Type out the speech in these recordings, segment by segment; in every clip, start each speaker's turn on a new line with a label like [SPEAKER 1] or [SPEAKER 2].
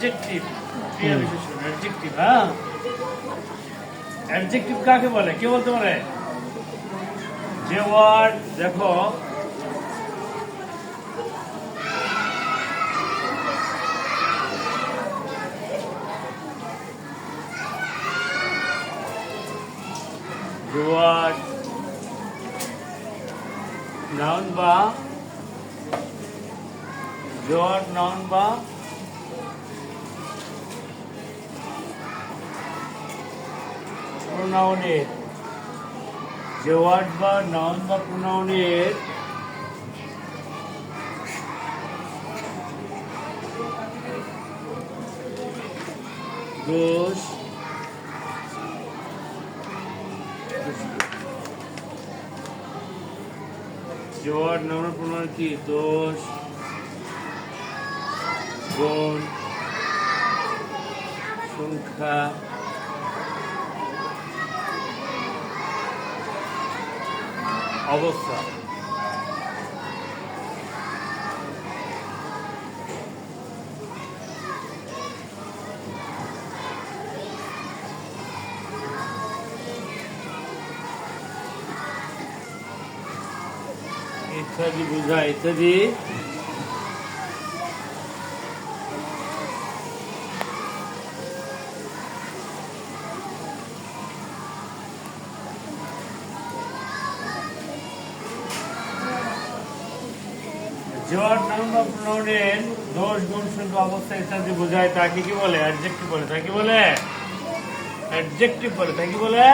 [SPEAKER 1] Adjective ক্রিয়া বিশেষণ adjective. হ্যাঁ, অ্যাডজেক্টিভ কাকে বলে কে বলতে পারে? যে ওয়ার্ড দেখো যে ওয়ার্ড নাউন বা যে ওয়ার্ড নাউন বা প্রোনাউনের যে ওয়ার্ড বা নাউন বা প্রোনাউনের দোষ যে ওয়ার্ড নাউন প্রোনাউন কি দোষ গুণ সংখ্যা অবস্থা ইত্যাদি বোঝায় ইত্যাদি জোয়ার নাউন বা প্রোনাউনের দোষ গুণ সংখ্যা অবস্থা ইত্যাদি বোঝায় তাকে কি বলে? অ্যাডজেক্টিভ বলে। তাকে বলে অ্যাডজেক্টিভ বলে। তাকে বলে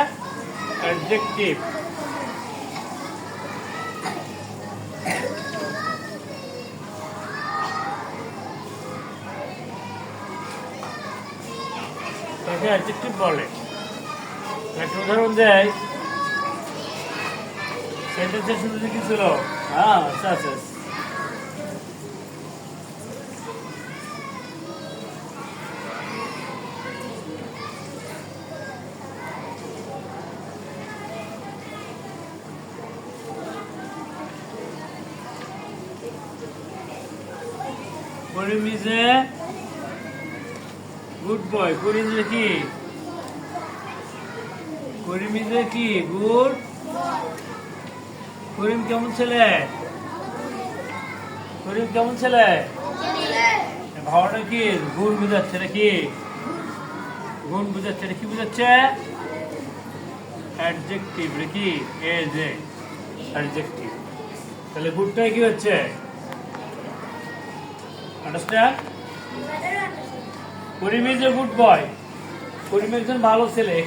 [SPEAKER 1] অ্যাডজেক্টিভ। তাকে অ্যাডজেক্টিভ বলে। একটা উদাহরণ দেয়, সেন্টেন্সের শুরুতে কি ছিল? হ্যাঁ, আচ্ছা আচ্ছা। Karim is a good boy. Karim is কি? করিম ইজ এ কি গুড। করিম কেমন ছেলে? করিম কেমন ছেলে? ভাবনা কি গুণ বুঝাচ্ছে নাকি? গুণ বুঝাচ্ছে কি বুঝাচ্ছে? অ্যাডজেক্টিভ নাকি? As a adjective. তাহলে গুডটাই কি হচ্ছে? Understand? Karim is a good boy. Karim একজন ভালো ছেলে।